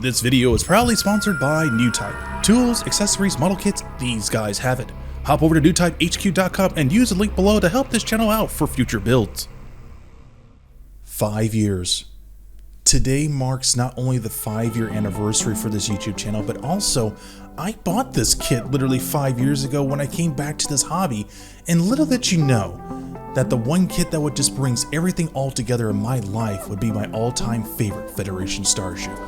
This video is proudly sponsored by Newtype. Tools, accessories, model kits, these guys have it. Hop over to newtypehq.com and use the link below to help this channel out for future builds. 5 years. Today marks not only the 5-year anniversary for this YouTube channel, but also I bought this kit literally 5 years ago when I came back to this hobby, and little did you know that the one kit that would just brings everything all together in my life would be my all-time favorite Federation starship.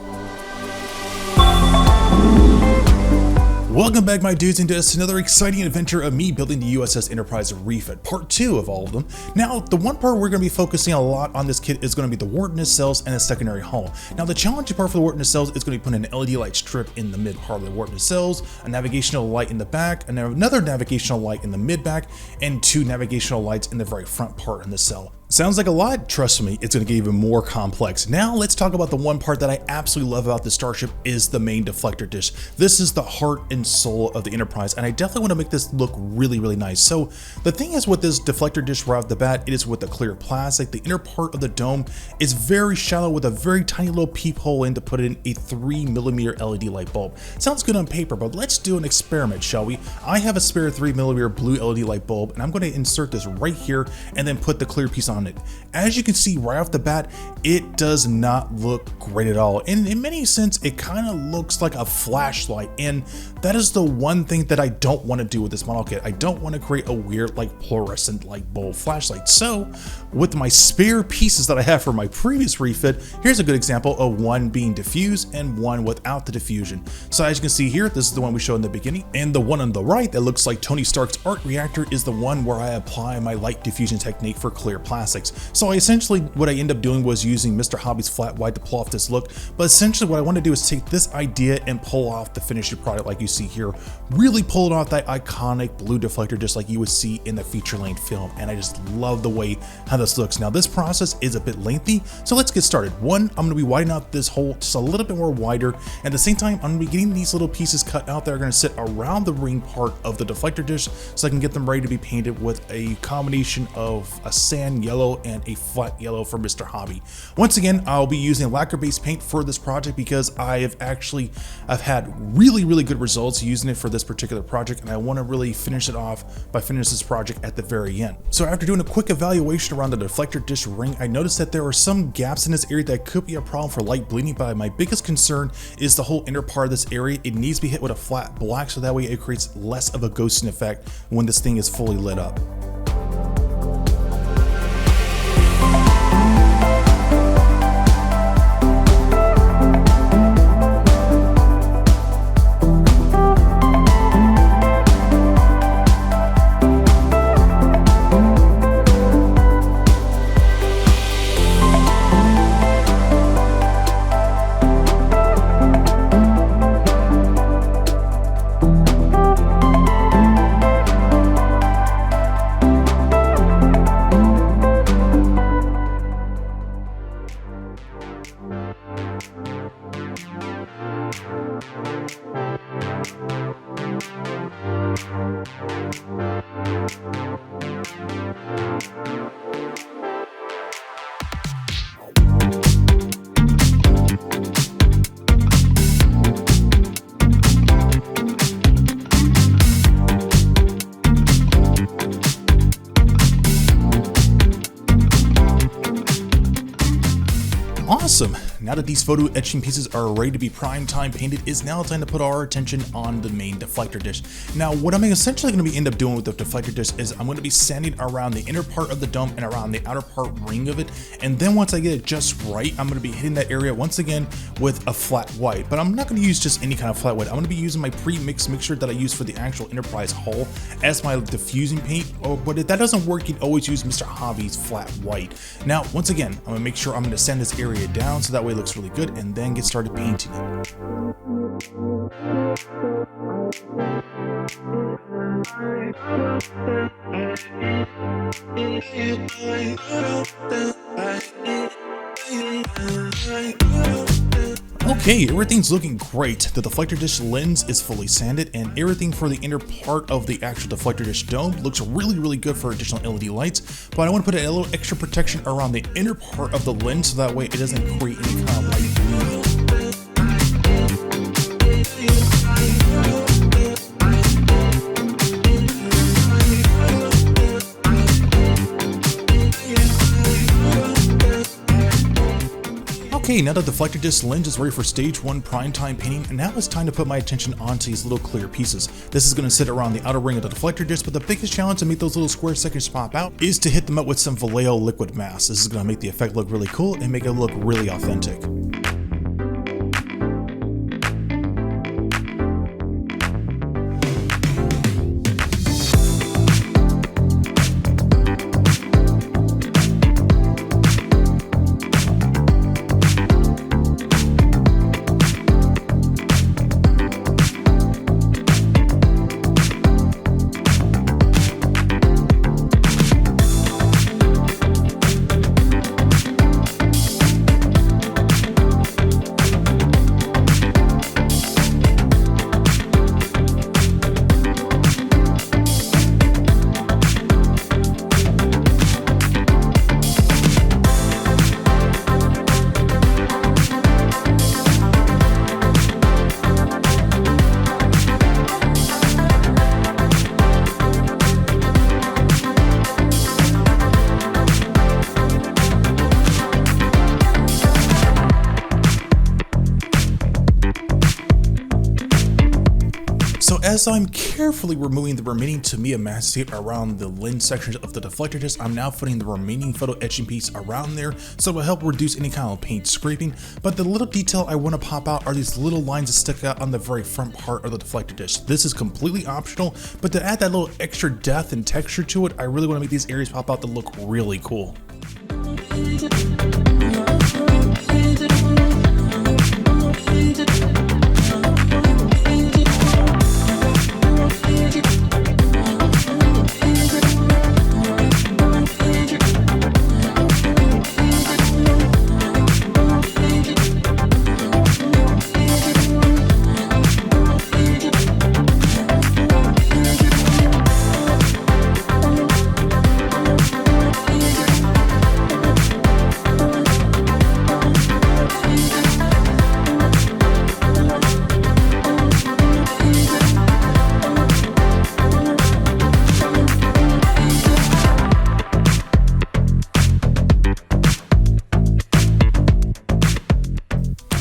Welcome back, my dudes, into another exciting adventure of me building the U.s.s Enterprise Refit, part 2 of all of them. Now, the one part we're going to be focusing a lot on this kit is going to be the warp nacelles and the secondary hull. Now, the challenging part for the warp nacelles is going to be putting an L.E.D light strip in the mid part of the warp nacelles, a navigational light in the back, and then another navigational light in the mid back, and 2 navigational lights in the very front part in the cell. Sounds like a lot? Trust me, it's going to get even more complex. Now let's talk about the one part that I absolutely love about this starship is the main deflector dish. This is the heart and soul of the Enterprise, and I definitely want to make this look really, really nice. So the thing is with this deflector dish right off the bat, it is with the clear plastic. The inner part of the dome is very shallow with a very tiny little peephole in to put in a 3mm LED light bulb. Sounds good on paper, but let's do an experiment, shall we? I have a spare 3mm blue LED light bulb, and I'm going to insert this right here and then put the clear piece on it. As you can see right off the bat, it does not look great at all, and in many sense it kind of looks like a flashlight, and that is the one thing that I don't want to do with this model kit. I don't want to create a weird like fluorescent light bulb flashlight. So with my spare pieces that I have for my previous refit, here's a good example of one being diffused and one without the diffusion. So as you can see here, this is the one we showed in the beginning, and the one on the right that looks like Tony Stark's arc reactor is the one where I apply my light diffusion technique for clear plastics. So what I end up doing was using Mr. Hobby's flat white to pull off this look, but essentially what I want to do is take this idea and pull off the finished product like you see here, really pulling off that iconic blue deflector just like you would see in the feature-length film, and I just love the way how this looks. Now this process is a bit lengthy, so let's get started. One, I'm going to be widening out this hole just a little bit more wider. At the same time, I'm going to be getting these little pieces cut out that are going to sit around the ring part of the deflector dish so I can get them ready to be painted with a combination of a sand yellow and a flat yellow from Mr. Hobby. Once again, I'll be using lacquer-based paint for this project because I've had really good results using it for this particular project, and I want to really finish it off by finishing this project at the very end. So after doing a quick evaluation around the deflector dish ring, I noticed that there are some gaps in this area that could be a problem for light bleeding, but my biggest concern is the whole inner part of this area. It needs to be hit with a flat black so that way it creates less of a ghosting effect when this thing is fully lit up. Awesome. Now that these photo etching pieces are ready to be prime time painted, is now time to put our attention on the main deflector dish. Now, what I'm essentially going to end up doing with the deflector dish is I'm going to be sanding around the inner part of the dome and around the outer part ring of it, and then once I get it just right, I'm going to be hitting that area once again with a flat white. But I'm not going to use just any kind of flat white. I'm going to be using my pre-mixed mixture that I use for the actual Enterprise hull as my diffusing paint. But if that doesn't work, you can always use Mr. Hobby's flat white. Now, once again, I'm going to make sure I'm going to sand this area down so that way it looks really good, and then get started painting it. Okay, everything's looking great. The deflector dish lens is fully sanded, and everything for the inner part of the actual deflector dish dome looks really good for additional LED lights, but I want to put a little extra protection around the inner part of the lens so that way it doesn't create any kind of light bleeding. Okay, now that the deflector disc lens is ready for stage 1 primetime painting, and now it's time to put my attention onto these little clear pieces. This is going to sit around the outer ring of the deflector disc, but the biggest challenge to make those little square sections pop out is to hit them up with some Vallejo liquid mask. This is going to make the effect look really cool and make it look really authentic. So as I'm carefully removing the remaining Tamiya mask tape around the lens sections of the deflector disc, I'm now putting the remaining photo etching piece around there so it will help reduce any kind of paint scraping. But the little detail I want to pop out are these little lines that stick out on the very front part of the deflector disc. This is completely optional, but to add that little extra depth and texture to it, I really want to make these areas pop out to look really cool.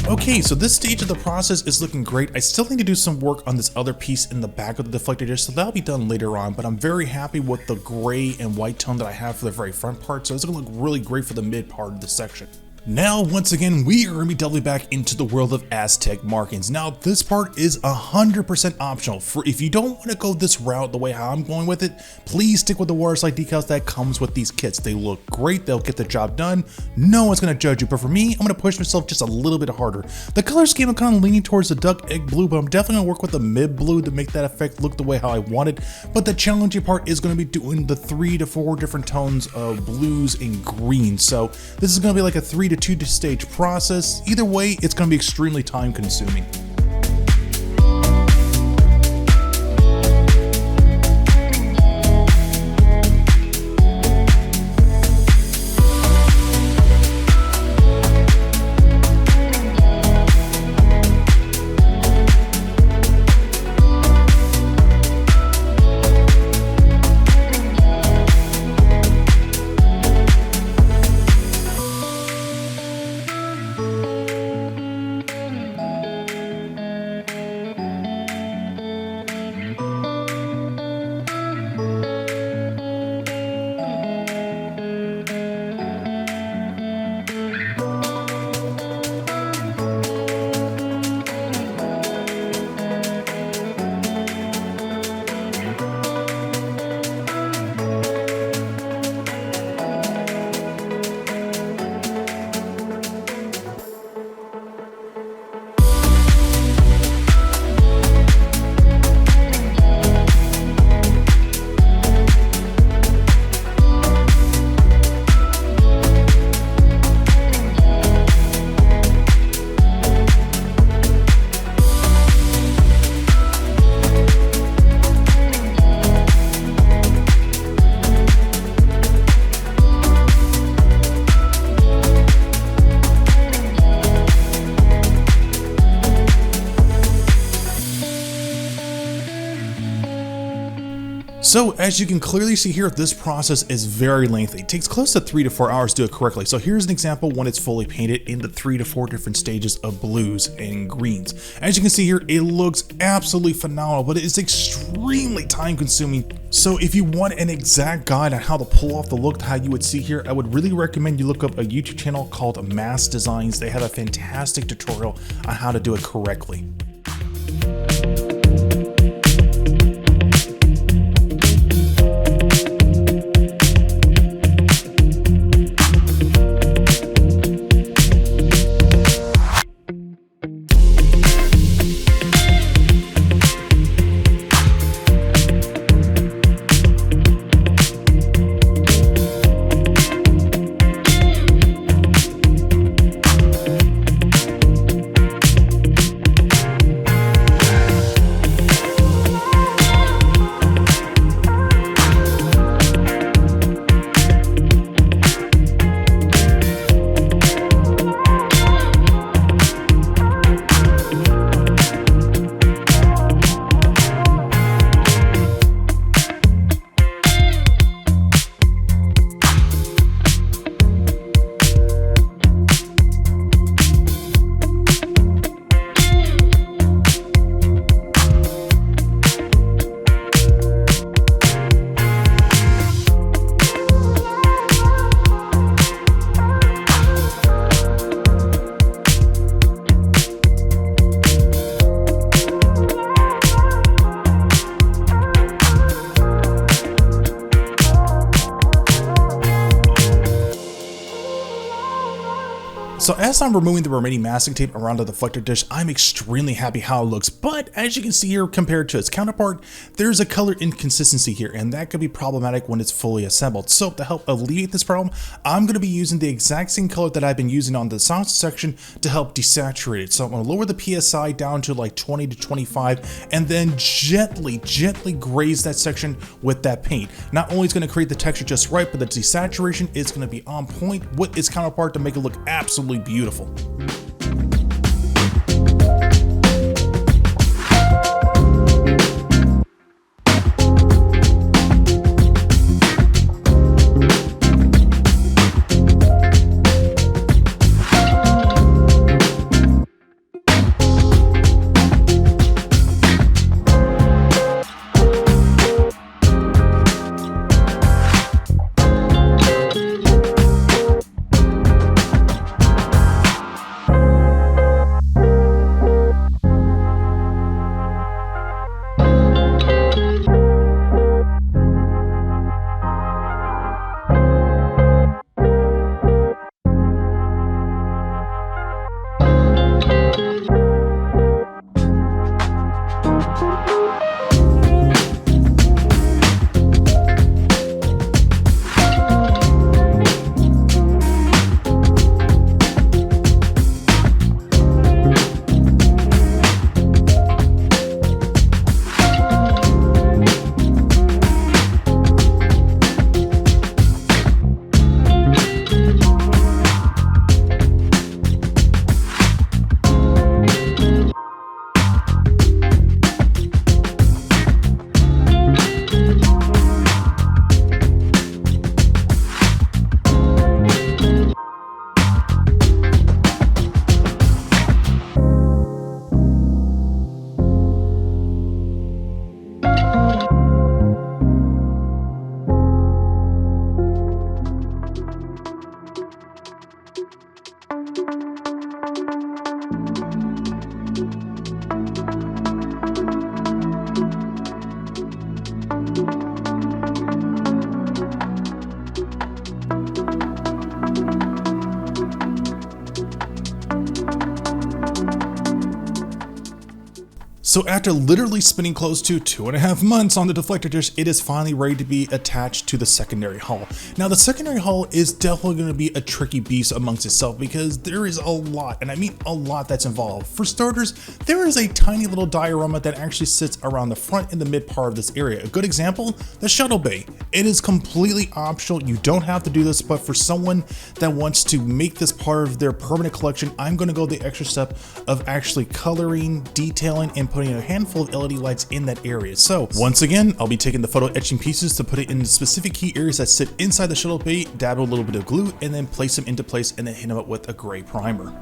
Okay, so this stage of the process is looking great. I still need to do some work on this other piece in the back of the deflector disc, so that'll be done later on, but I'm very happy with the gray and white tone that I have for the very front part, so it's gonna look really great for the mid part of the section. Now, once again, we are going to be delving back into the world of Aztec markings. Now, this part is 100% optional. For if you don't want to go this route the way how I'm going with it, please stick with the waterslide decals that comes with these kits. They look great, they'll get the job done, no one's going to judge you, but for me, I'm going to push myself just a little bit harder. The color scheme, I'm kind of leaning towards the duck egg blue, but I'm definitely going to work with the mid blue to make that effect look the way how I want it. But the challenging part is going to be doing the 3 to 4 different tones of blues and greens. So this is going to be like a 3 to 2 stage process. Either way, it's going to be extremely time consuming. So as you can clearly see here, this process is very lengthy. It takes close to 3 to 4 hours to do it correctly. So here's an example when it's fully painted in the 3 to 4 different stages of blues and greens. As you can see here, it looks absolutely phenomenal, but it is extremely time consuming. So if you want an exact guide on how to pull off the look how you would see here, I would really recommend you look up a YouTube channel called Mass Designs. They have a fantastic tutorial on how to do it correctly. So as I'm removing the remaining masking tape around the deflector dish, I'm extremely happy how it looks, but as you can see here, compared to its counterpart, there's a color inconsistency here, and that could be problematic when it's fully assembled. So to help alleviate this problem, I'm going to be using the exact same color that I've been using on the sound section to help desaturate it. So I'm going to lower the PSI down to like 20 to 25, and then gently graze that section with that paint. Not only is it going to create the texture just right, but the desaturation is going to be on point with its counterpart to make it look absolutely beautiful. So after literally spending close to 2.5 months on the deflector dish, it is finally ready to be attached to the secondary hull. Now the secondary hull is definitely going to be a tricky beast amongst itself because there is a lot, and I mean a lot, that's involved. For starters, there is a tiny little diorama that actually sits around the front and the mid part of this area. A good example, the shuttle bay. It is completely optional, you don't have to do this, but for someone that wants to make this part of their permanent collection, I'm going to go the extra step of actually coloring, detailing, and putting a handful of LED lights in that area. So once again, I'll be taking the photo etching pieces to put it in the specific key areas that sit inside the shuttle bay, dab a little bit of glue, and then place them into place and then hit them up with a gray primer.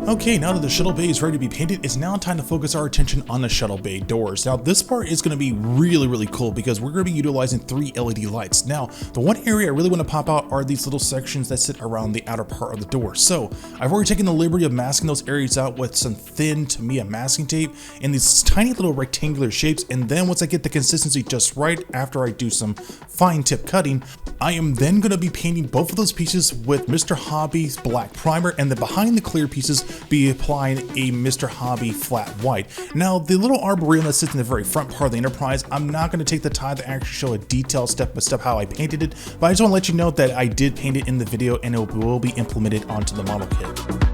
Okay, now that the shuttle bay is ready to be painted, it's now time to focus our attention on the shuttle bay doors. Now this part is going to be really cool because we're going to be utilizing 3 LED lights. Now, the one area I really want to pop out are these little sections that sit around the outer part of the door. So I've already taken the liberty of masking those areas out with some thin Tamiya masking tape in these tiny little rectangular shapes, and then once I get the consistency just right after I do some fine tip cutting, I am then going to be painting both of those pieces with Mr. Hobby's black primer, and then behind the clear pieces be applying a Mr. Hobby flat white. Now, the little arboretum that sits in the very front part of the Enterprise, I'm not going to take the time to actually show a detailed step-by-step how I painted it, but I just want to let you know that I did paint it in the video and it will be implemented onto the model kit.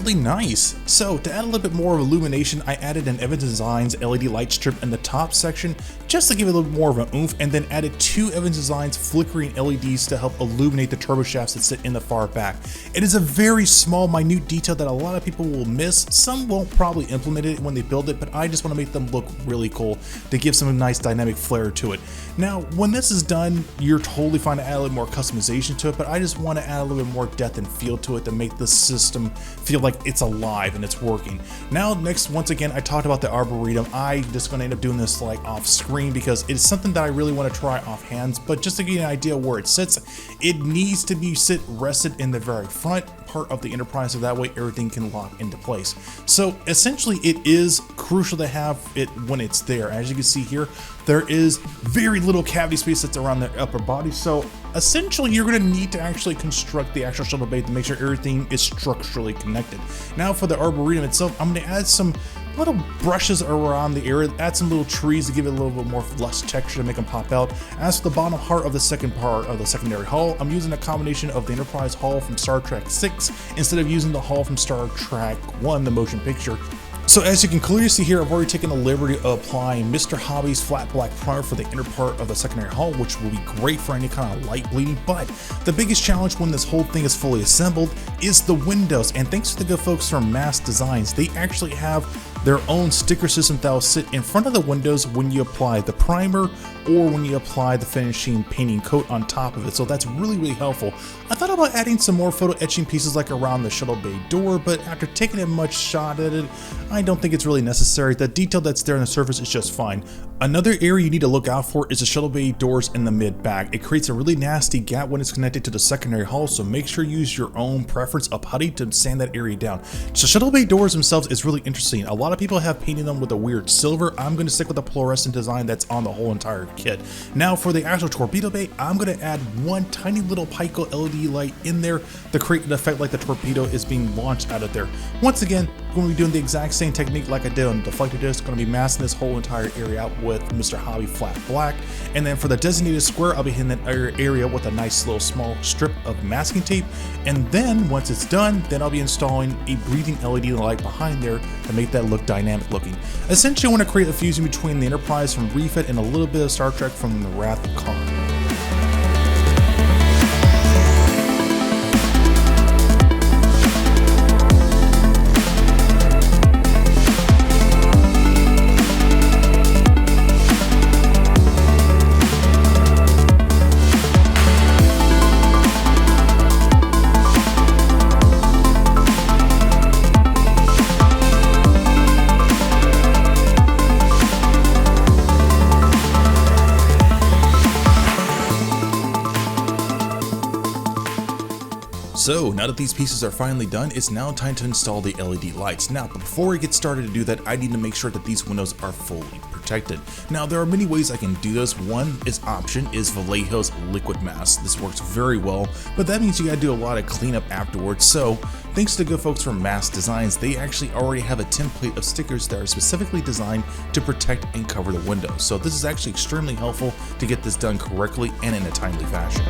really nice. So to add a little bit more of illumination, I added an Evans Designs LED light strip in the top section just to give it a little more of an oomph, and then added 2 Evans Designs flickering LEDs to help illuminate the turbo shafts that sit in the far back. It is a very small, minute detail that a lot of people will miss. Some won't probably implement it when they build it, but I just want to make them look really cool to give some nice dynamic flair to it. Now, when this is done, you're totally fine to add a little more customization to it, but I just want to add a little bit more depth and feel to it to make the system feel like it's alive and it's working. Now, next, once again, I talked about the Arboretum. I'm just going to end up doing this like off screen because it's something that I really want to try off hands, but just to give you an idea where it sits, it needs to be rested in the very front part of the Enterprise, so that way everything can lock into place. So essentially it is crucial to have it when it's there. As you can see here, there is very little cavity space that's around the upper body, so essentially you're going to need to actually construct the actual shuttle bay to make sure everything is structurally connected. Now for the Arboretum itself, I'm going to add some little brushes around the area, add some little trees to give it a little bit more lush texture to make them pop out. As for the bottom part of the second part of the secondary hull, I'm using a combination of the Enterprise hull from Star Trek 6 instead of using the hull from Star Trek 1, the motion picture. So as you can clearly see here, I've already taken the liberty of applying Mr. Hobby's flat black primer for the inner part of the secondary hull, which will be great for any kind of light bleeding, but the biggest challenge when this whole thing is fully assembled is the windows, and thanks to the good folks from Mass Designs, they actually have their own sticker system that will sit in front of the windows when you apply the primer or when you apply the finishing painting coat on top of it. So that's really helpful. I thought about adding some more photo etching pieces like around the shuttle bay door, but after taking a much shot at it, I don't think it's really necessary. The detail that's there on the surface is just fine. Another area you need to look out for is the shuttle bay doors in the mid back. It creates a really nasty gap when it's connected to the secondary hull, so make sure you use your own preference of putty to sand that area down. So shuttle bay doors themselves is really interesting. A lot of people have painted them with a weird silver. I'm going to stick with the fluorescent design that's on the whole entire kit. Now for the actual torpedo bay, I'm going to add one tiny little Pico LED light in there to create an effect like the torpedo is being launched out of there. Once again, I'm going to be doing the exact same technique like I did on the deflector disc. Going to be masking this whole entire area out with Mr. Hobby flat black, and then for the designated square, I'll be hitting that area with a nice little small strip of masking tape, and then once it's done, then I'll be installing a breathing LED light behind there to make that look dynamic looking. Essentially, I want to create a fusion between the Enterprise from Refit and a little bit of Star Trek from the Wrath of Khan. So now that these pieces are finally done, it's now time to install the LED lights. Now, but before we get started to do that, I need to make sure that these windows are fully protected. Now, there are many ways I can do this. One option is Vallejo's liquid mask. This works very well, but that means you gotta do a lot of cleanup afterwards. So thanks to the good folks from Mass Designs, they actually already have a template of stickers that are specifically designed to protect and cover the windows. So this is actually extremely helpful to get this done correctly and in a timely fashion.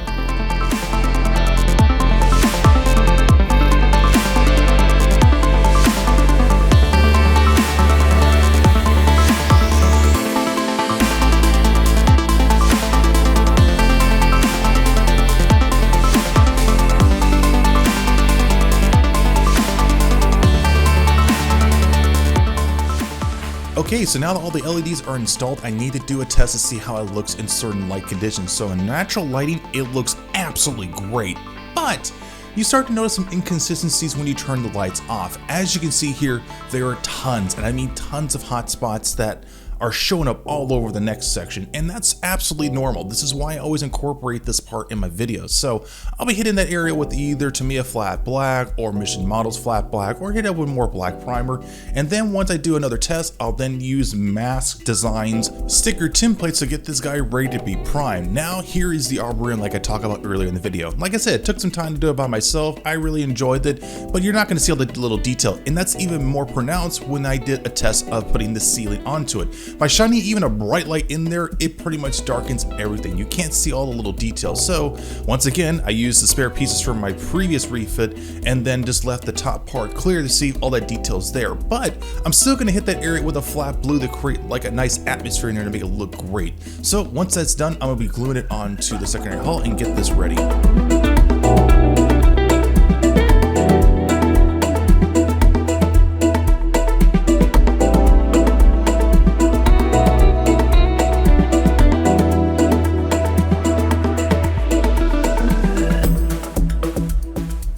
Okay, so now that all the LEDs are installed, I need to do a test to see how it looks in certain light conditions. So in natural lighting, it looks absolutely great, but you start to notice some inconsistencies when you turn the lights off. As you can see here, there are tons, and I mean tons of hot spots that are showing up all over the next section, and that's absolutely normal. This is why I always incorporate this part in my videos. So I'll be hitting that area with either Tamiya flat black or Mission Models flat black, or hit it with more black primer. And then once I do another test, I'll then use Mass Designs sticker templates to get this guy ready to be primed. Now here is the Arboretum like I talked about earlier in the video. Like I said, it took some time to do it by myself. I really enjoyed it, but you're not going to see all the little detail, and that's even more pronounced when I did a test of putting the ceiling onto it. By shining even a bright light in there, it pretty much darkens everything. You can't see all the little details. So once again, I used the spare pieces from my previous refit and then just left the top part clear to see all that details there. But I'm still going to hit that area with a flat blue to create like a nice atmosphere in there to make it look great. So once that's done, I'm going to be gluing it onto the secondary hull and get this ready.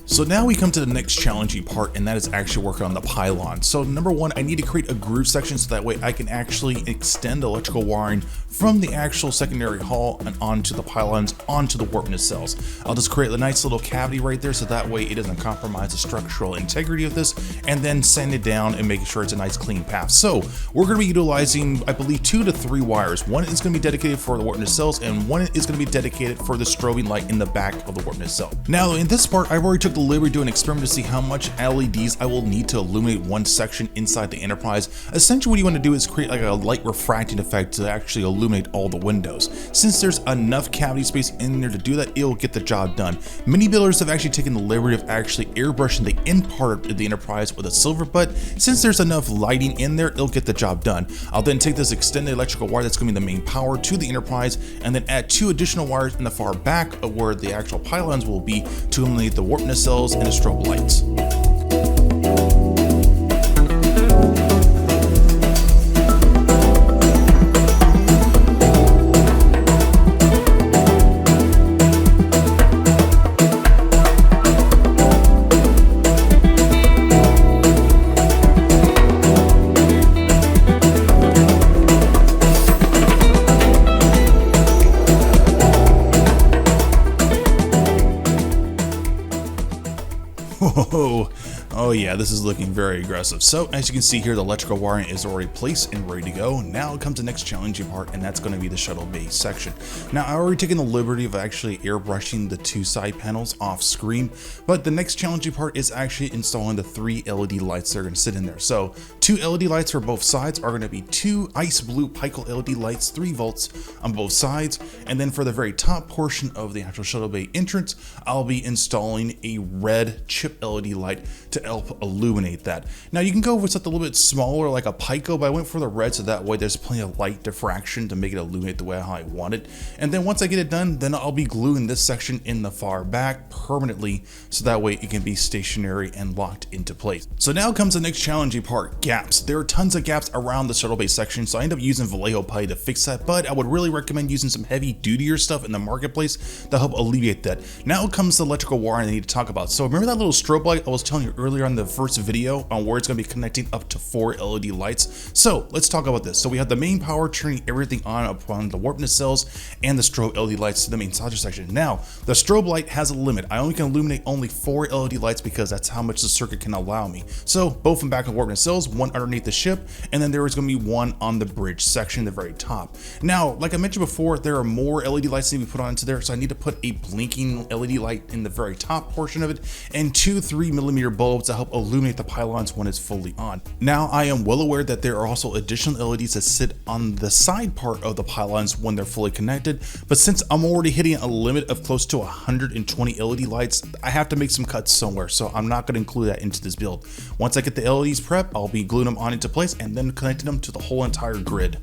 So now we come to the next challenging part, and that is actually working on the pylon. So number one, I need to create a groove section so that way I can actually extend electrical wiring from the actual secondary hull and onto the pylons, onto the warp nacelles. I'll just create a nice little cavity right there so that way it doesn't compromise the structural integrity of this, and then sand it down and make sure it's a nice clean path. So we're going to be utilizing, I believe, 2 to 3 wires. One is going to be dedicated for the warp nacelles, and one is going to be dedicated for the strobing light in the back of the warp nacelle. Now in this part, I've already took the liberty to do an experiment to see how much LEDs I will need to illuminate one section inside the Enterprise. Essentially what you want to do is create like a light refracting effect to actually illuminate all the windows. Since there's enough cavity space in there to do that, it'll get the job done. Many builders have actually taken the liberty of actually airbrushing the end part of the Enterprise with a silver, but since there's enough lighting in there, it'll get the job done. I'll then take this extended electrical wire that's going to be the main power to the Enterprise, and then add 2 additional wires in the far back of where the actual pylons will be to illuminate the warp nacelles and the strobe lights. Oh yeah, this is looking very aggressive. So as you can see here, the electrical wiring is already placed and ready to go. Now comes the next challenging part, and that's going to be the shuttle bay section. Now I already taken the liberty of actually airbrushing the 2 side panels off screen, but the next challenging part is actually installing the 3 LED lights that are going to sit in there. So 2 LED lights for both sides are going to be 2 ice blue Pico LED lights, 3 volts on both sides, and then for the very top portion of the actual shuttle bay entrance, I'll be installing a red chip LED light to help illuminate that. Now you can go with something a little bit smaller like a Pico, but I went for the red so that way there's plenty of light diffraction to make it illuminate the way how I want it. And then once I get it done, then I'll be gluing this section in the far back permanently so that way it can be stationary and locked into place. So now comes the next challenging part, gaps. There are tons of gaps around the shuttle bay section, so I end up using Vallejo putty to fix that, but I would really recommend using some heavy dutier stuff in the marketplace to help alleviate that. Now comes the electrical wiring I need to talk about. So remember that little strobe light I was telling you earlier on the first video on where it's going to be connecting up to 4 LED lights? So let's talk about this. So we have the main power turning everything on upon the warp nacelles and the strobe LED lights to the main solder section. Now the strobe light has a limit. I only can illuminate only 4 LED lights because that's how much the circuit can allow me. So both in back of warp nacelles, one underneath the ship, and then there is going to be one on the bridge section at the very top. Now like I mentioned before, there are more LED lights that need to be put onto there, so I need to put a blinking LED light in the very top portion of it and 2 3mm bulbs to help illuminate the pylons when it's fully on. Now I am well aware that there are also additional LEDs that sit on the side part of the pylons when they're fully connected, but since I'm already hitting a limit of close to 120 LED lights, I have to make some cuts somewhere, so I'm not going to include that into this build. Once I get the LEDs prepped, I'll be gluing them on into place and then connecting them to the whole entire grid.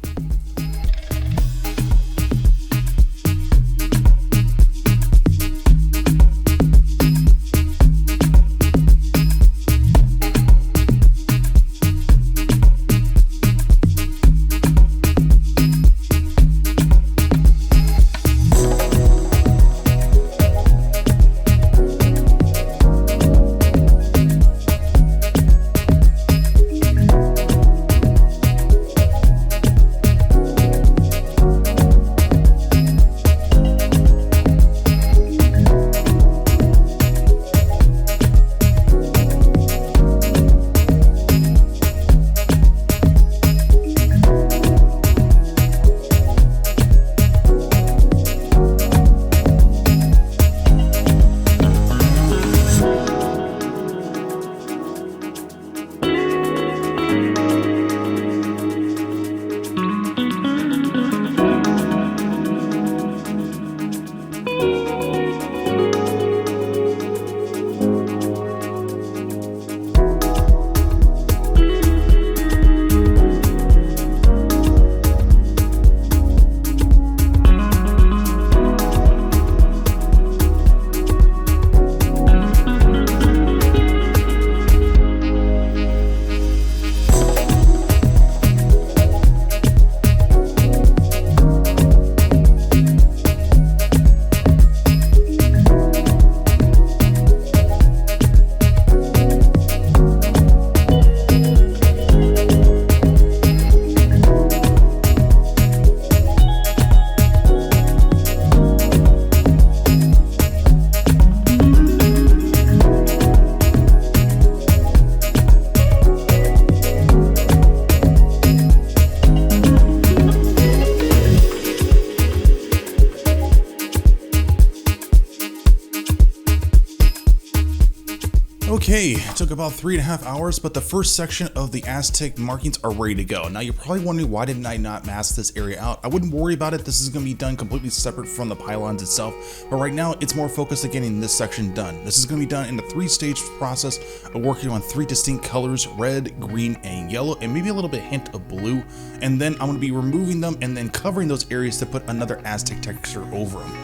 Okay, it took about 3.5 hours, but the first section of the Aztec markings are ready to go. Now you're probably wondering, why didn't I not mask this area out? I wouldn't worry about it. This is going to be done completely separate from the pylons itself, but right now it's more focused on getting this section done. This is going to be done in a 3-stage process of working on 3 distinct colors: red, green, and yellow, and maybe a little bit hint of blue. And then I'm going to be removing them and then covering those areas to put another Aztec texture over them.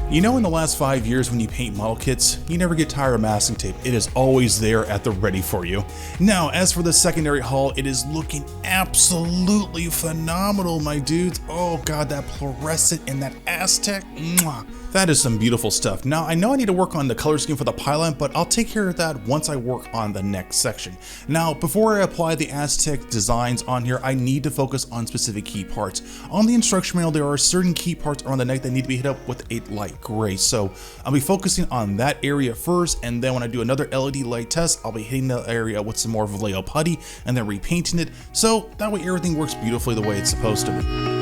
You know, in the last 5 years when you paint model kits, you never get tired of masking tape. It is always there at the ready for you. Now, as for the secondary hull, it is looking absolutely phenomenal, my dudes. Oh god, that fluorescent and that Aztec, mwah. That is some beautiful stuff. Now, I know I need to work on the color scheme for the pylon, but I'll take care of that once I work on the next section. Now, before I apply the Aztec designs on here, I need to focus on specific key parts. On the instruction manual, there are certain key parts around the neck that need to be hit up with a light gray. So I'll be focusing on that area first, and then when I do another LED light test, I'll be hitting the area with some more Vallejo putty and then repainting it. So that way everything works beautifully the way it's supposed to be.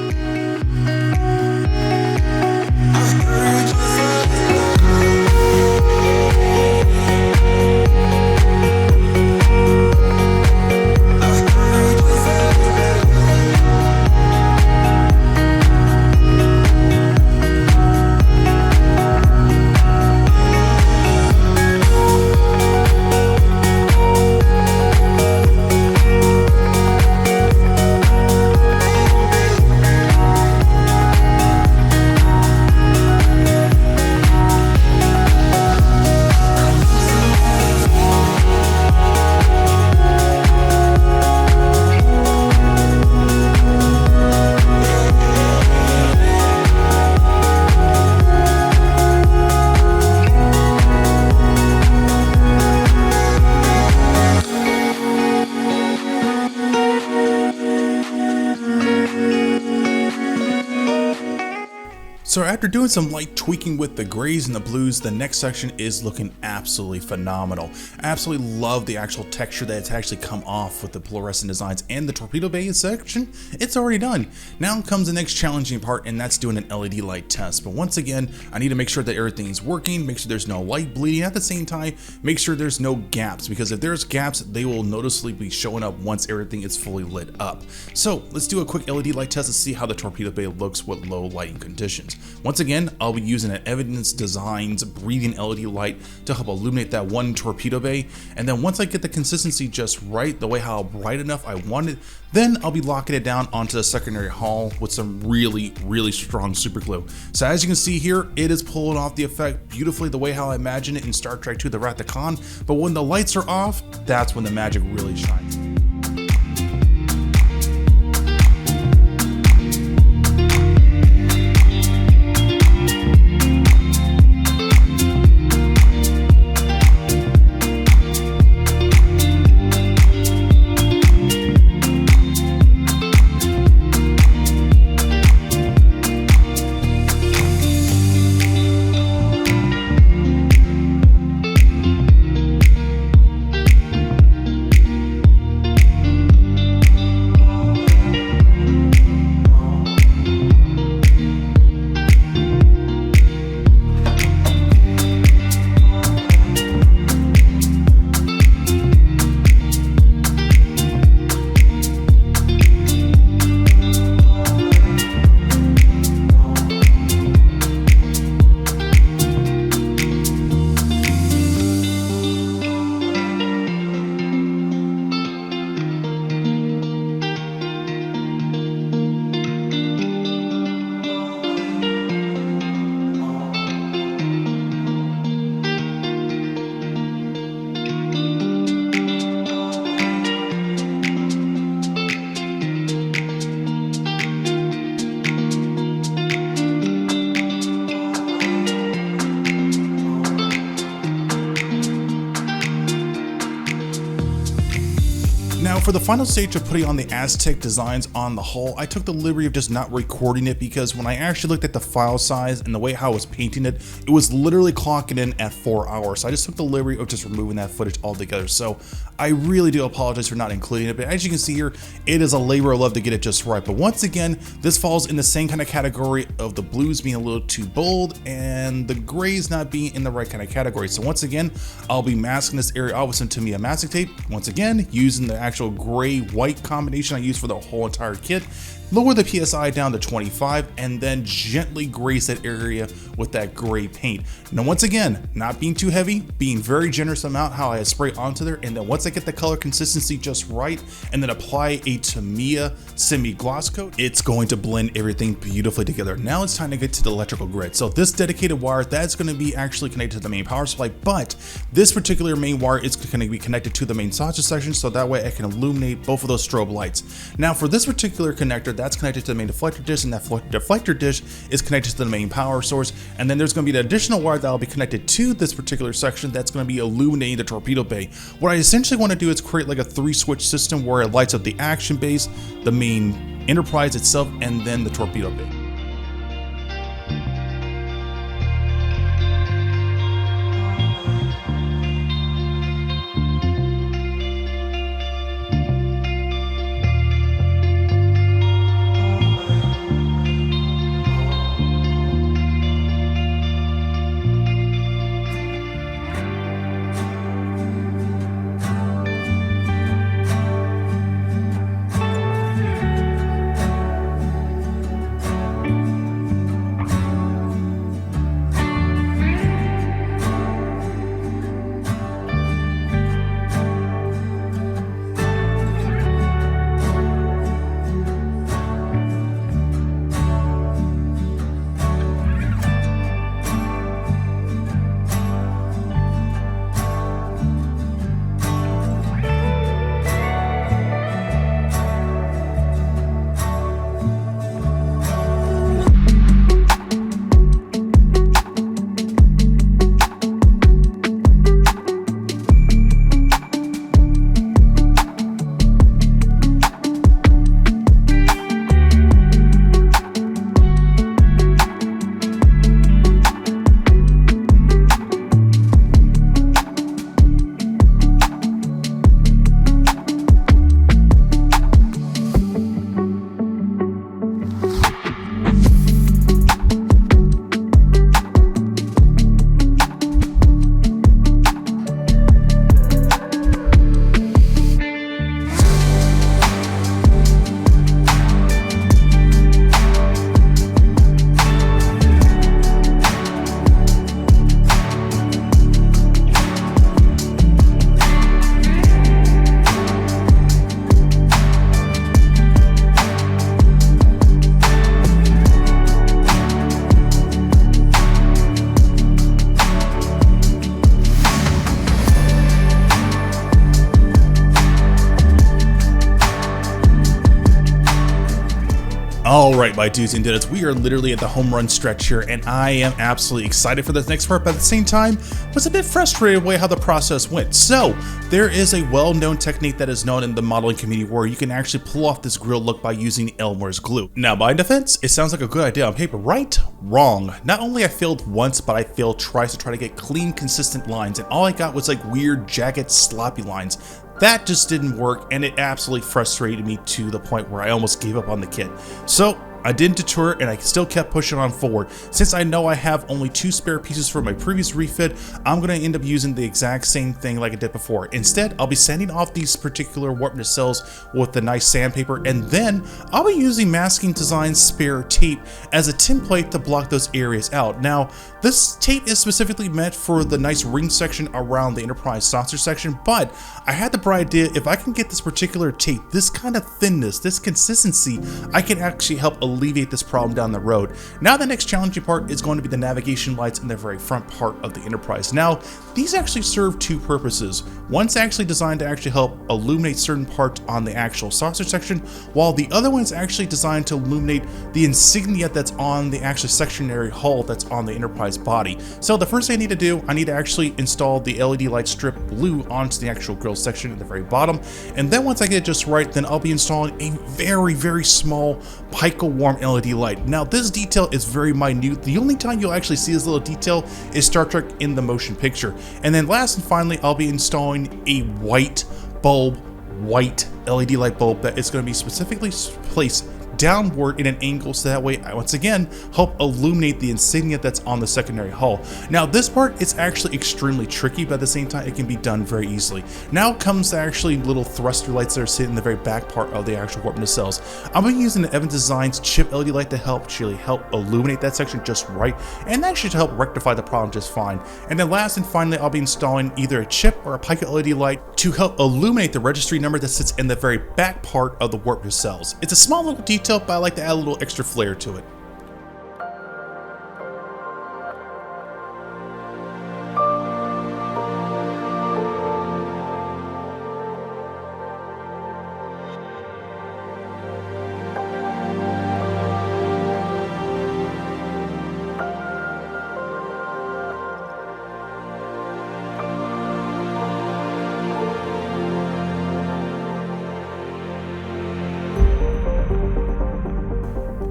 So after doing some light tweaking with the grays and the blues, the next section is looking absolutely phenomenal. I absolutely love the actual texture that's actually come off with the fluorescent designs and the torpedo bay section. It's already done. Now comes the next challenging part, and that's doing an LED light test. But once again, I need to make sure that everything's working, make sure there's no light bleeding. At the same time, make sure there's no gaps, because if there's gaps, they will noticeably be showing up once everything is fully lit up. So let's do a quick LED light test to see how the torpedo bay looks with low lighting conditions. Once again, I'll be using an Evidence Designs breathing LED light to help illuminate that one torpedo bay, and then once I get the consistency just right, the way how bright enough I want it, then I'll be locking it down onto the secondary hull with some really strong super glue. So as you can see here, it is pulling off the effect beautifully the way how I imagine it in Star Trek II: The Wrath of Khan, but when the lights are off, that's when the magic really shines. Now for the final stage of putting on the Aztec designs on the hull, I took the liberty of just not recording it, because when I actually looked at the file size and the way how I was painting it, it was literally clocking in at 4 hours. So I just took the liberty of just removing that footage altogether. So I really do apologize for not including it, but as you can see here, it is a labor of love to get it just right. But once again, this falls in the same kind of category of the blues being a little too bold and the grays not being in the right kind of category. So once again, I'll be masking this area off with some Tamiya masking tape. Once again, using the actual gray-white combination I use for the whole entire kit. Lower the PSI down to 25 and then gently graze that area with that gray paint. Now once again, not being too heavy, being very generous amount how I spray onto there, and then once I get the color consistency just right and then apply a Tamiya semi-gloss coat, it's going to blend everything beautifully together. Now it's time to get to the electrical grid. So this dedicated wire, that's going to be actually connected to the main power supply, but this particular main wire is going to be connected to the main sausage section, so that way I can illuminate both of those strobe lights. Now for this particular connector, that's connected to the main deflector dish, and that deflector dish is connected to the main power source, and then there's going to be an additional wire that will be connected to this particular section that's going to be illuminating the torpedo bay. What I essentially want to do is create like a 3-switch system where it lights up the action base, the main Enterprise itself, and then the torpedo bay. Alright, my dudes and dudettes, we are literally at the home run stretch here, and I am absolutely excited for this next part, but at the same time, was a bit frustrated with how the process went. So, there is a well-known technique that is known in the modeling community where you can actually pull off this grill look by using Elmer's glue. Now, by defense, it sounds like a good idea on paper, right? Wrong. Not only I failed once, but I failed twice to try to get clean, consistent lines, and all I got was like weird, jagged, sloppy lines. That just didn't work, and it absolutely frustrated me to the point where I almost gave up on the kit. So I didn't deter, and I still kept pushing on forward. Since I know I have only 2 spare pieces for my previous refit, I'm going to end up using the exact same thing like I did before. Instead, I'll be sanding off these particular warp nacelles with the nice sandpaper, and then I'll be using Masking Design's spare tape as a template to block those areas out. Now, this tape is specifically meant for the nice ring section around the Enterprise saucer section, but I had the bright idea, if I can get this particular tape, this kind of thinness, this consistency, I can actually help alleviate this problem down the road. Now the next challenging part is going to be the navigation lights in the very front part of the Enterprise. Now, these actually serve 2 purposes. One's actually designed to actually help illuminate certain parts on the actual saucer section, while the other one's actually designed to illuminate the insignia that's on the actual sectionary hull that's on the Enterprise body. So the first thing I need to do, I need to actually install the LED light strip blue onto the actual grill section at the very bottom, and then once I get it just right, then I'll be installing a very small Pico warm LED light. Now this detail is very minute. The only time you'll actually see this little detail is Star Trek in the motion picture. And then last and finally, I'll be installing a white LED light bulb that is going to be specifically placed downward in an angle, so that way I once again help illuminate the insignia that's on the secondary hull. Now this part is actually extremely tricky, but at the same time it can be done very easily. Now comes the actually little thruster lights that are sitting in the very back part of the actual warp nacelles. I'm going to be using the Evans Designs chip LED light to help illuminate that section just right, and that should help rectify the problem just fine. And then last and finally, I'll be installing either a chip or a Pico LED light to help illuminate the registry number that sits in the very back part of the warp nacelles. It's a small little detail, but I like to add a little extra flair to it.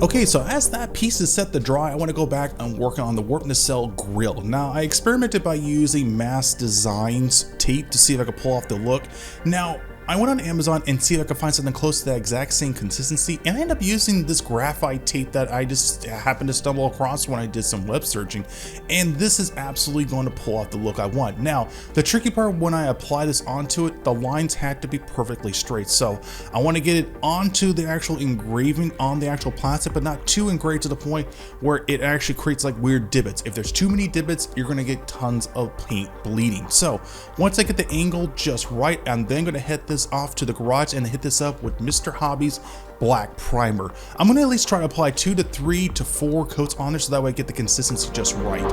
Okay, so as that piece is set to dry, I want to go back and work on the warp nacelle grill. Now, I experimented by using Mass Designs tape to see if I could pull off the look. Now, I went on Amazon and see if I could find something close to that exact same consistency, and I ended up using this graphite tape that I just happened to stumble across when I did some web searching, and this is absolutely going to pull off the look I want. Now, the tricky part when I apply this onto it, the lines had to be perfectly straight, so I want to get it onto the actual engraving on the actual plastic, but not too engraved to the point where it actually creates like weird divots. If there's too many divots, you're going to get tons of paint bleeding. So once I get the angle just right, I'm then going to hit this off to the garage and hit this up with Mr. Hobby's black primer. I'm going to at least try to apply 2 to 3 to 4 coats on there, so that way I get the consistency just right.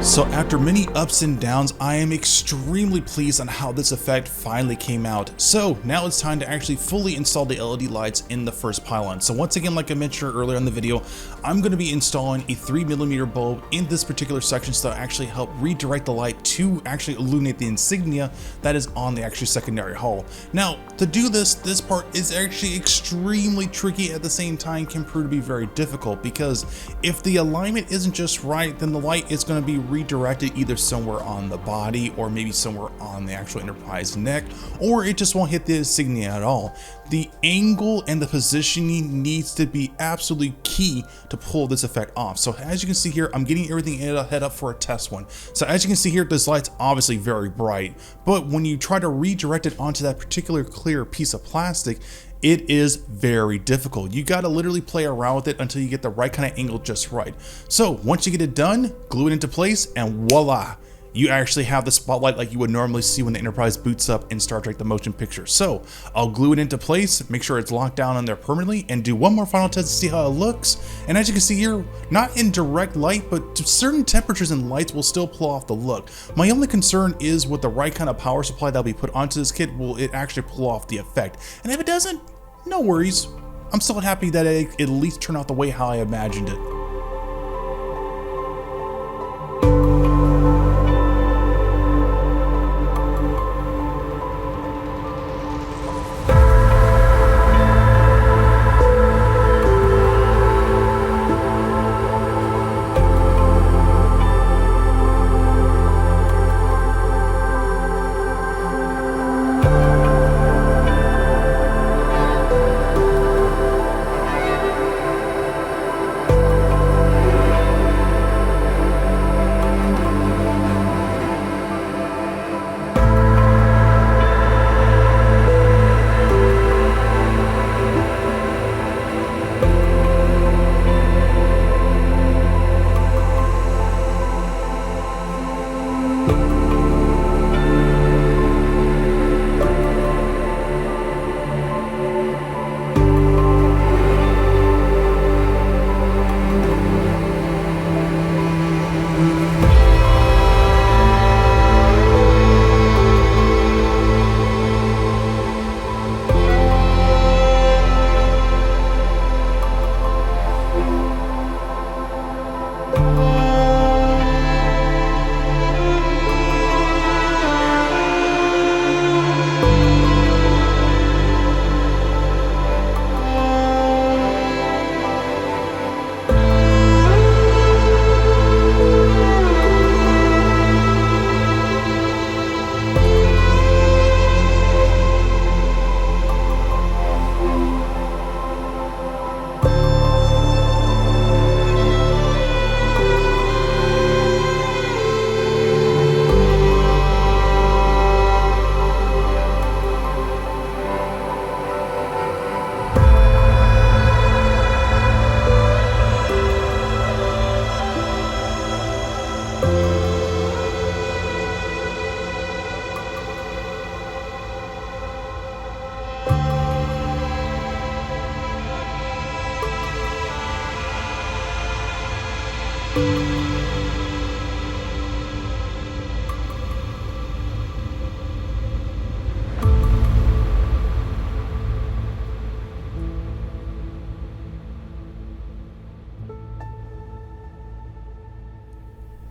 So after many ups and downs, I am extremely pleased on how this effect finally came out. So now it's time to actually fully install the LED lights in the first pylon. So once again, like I mentioned earlier in the video, I'm going to be installing a 3mm bulb in this particular section to actually help redirect the light to actually illuminate the insignia that is on the actual secondary hull. Now to do this part is actually extremely tricky, at the same time can prove to be very difficult, because if the alignment isn't just right, then the light is going to be redirected either somewhere on the body or maybe somewhere on the actual Enterprise neck, or it just won't hit the insignia at all. The angle and the positioning needs to be absolutely key to pull this effect off. So as you can see here, I'm getting everything head up for a test one. So as you can see here, this light's obviously very bright, but when you try to redirect it onto that particular clear piece of plastic, it is very difficult. You gotta literally play around with it until you get the right kind of angle just right. So once you get it done, glue it into place, and voila, you actually have the spotlight like you would normally see when the Enterprise boots up in Star Trek The Motion Picture. So I'll glue it into place, make sure it's locked down on there permanently, and do one more final test to see how it looks. And as you can see here, not in direct light, but to certain temperatures and lights will still pull off the look. My only concern is with the right kind of power supply that'll be put onto this kit, will it actually pull off the effect? And if it doesn't, no worries. I'm still happy that it at least turned out the way how I imagined it.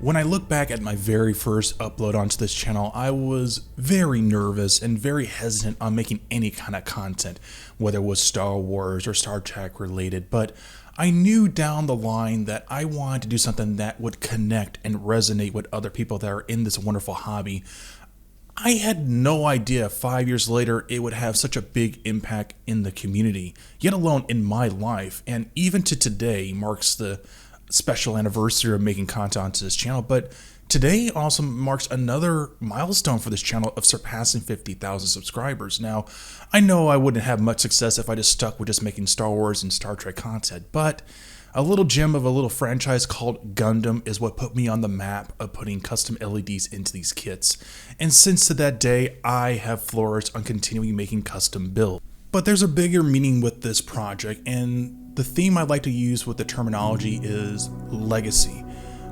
When I look back at my very first upload onto this channel, I was very nervous and very hesitant on making any kind of content, whether it was Star Wars or Star Trek related, but I knew down the line that I wanted to do something that would connect and resonate with other people that are in this wonderful hobby. I had no idea 5 years later it would have such a big impact in the community, yet alone in my life, and even to today marks the special anniversary of making content onto this channel, but today also marks another milestone for this channel of surpassing 50,000 subscribers. Now, I know I wouldn't have much success if I just stuck with just making Star Wars and Star Trek content, but a little gem of a little franchise called Gundam is what put me on the map of putting custom LEDs into these kits. And since to that day, I have flourished on continuing making custom builds. But there's a bigger meaning with this project, and the theme I'd like to use with the terminology is legacy.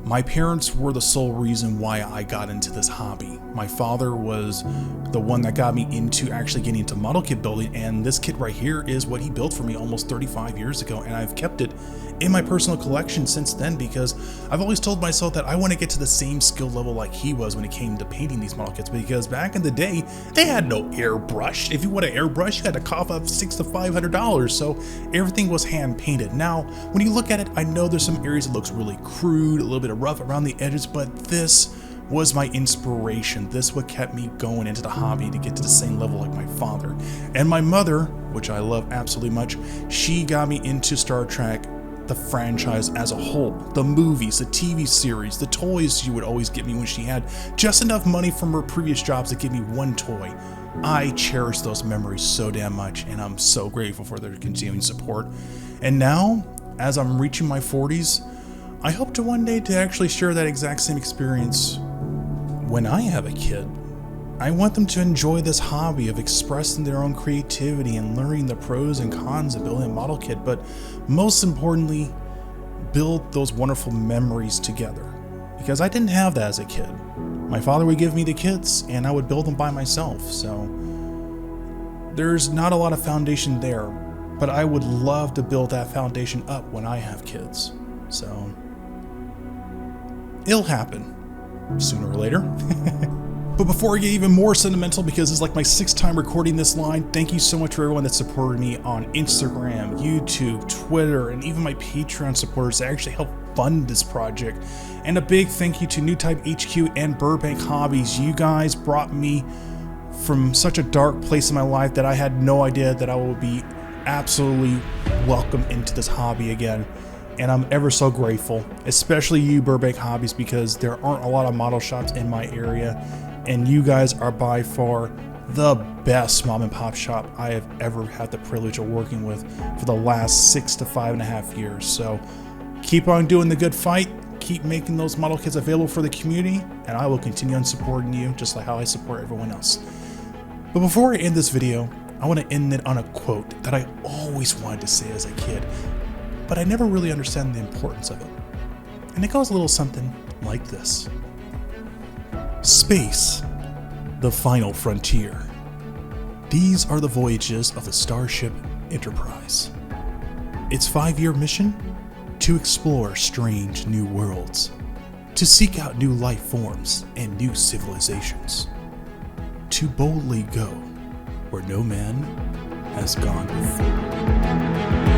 My parents were the sole reason why I got into this hobby. My father was the one that got me into actually getting into model kit building, and this kit right here is what he built for me almost 35 years ago, and I've kept it in my personal collection since then because I've always told myself that I want to get to the same skill level like he was when it came to painting these model kits, because back in the day, they had no airbrush. If you want an airbrush, you had to cough up $600 to $500, so everything was hand painted. Now, when you look at it, I know there's some areas that looks really crude, a little bit of rough around the edges, but this was my inspiration. This what kept me going into the hobby to get to the same level like my father. And my mother, which I love absolutely much, she got me into Star Trek, the franchise as a whole, the movies, the TV series, the toys she would always get me when she had just enough money from her previous jobs to give me one toy. I cherish those memories so damn much, and I'm so grateful for their continuing support. And now, as I'm reaching my 40s, I hope to one day to actually share that exact same experience when I have a kid. I want them to enjoy this hobby of expressing their own creativity and learning the pros and cons of building a model kit, but most importantly, build those wonderful memories together. Because I didn't have that as a kid. My father would give me the kits and I would build them by myself, so there's not a lot of foundation there, but I would love to build that foundation up when I have kids. So it'll happen sooner or later. But before I get even more sentimental, because it's like my 6th time recording this line, thank you so much for everyone that supported me on Instagram, YouTube, Twitter, and even my Patreon supporters that actually helped fund this project. And a big thank you to Newtype HQ and Burbank Hobbies. You guys brought me from such a dark place in my life that I had no idea that I would be absolutely welcome into this hobby again. And I'm ever so grateful, especially you Burbank Hobbies, because there aren't a lot of model shops in my area. And you guys are by far the best mom and pop shop I have ever had the privilege of working with for the last 6 to 5.5 years. So keep on doing the good fight, keep making those model kits available for the community, and I will continue on supporting you just like how I support everyone else. But before I end this video, I want to end it on a quote that I always wanted to say as a kid, but I never really understand the importance of it. And it goes a little something like this. Space, the final frontier. These are the voyages of the Starship Enterprise. Its 5-year mission? To explore strange new worlds, to seek out new life forms and new civilizations, to boldly go where no man has gone before.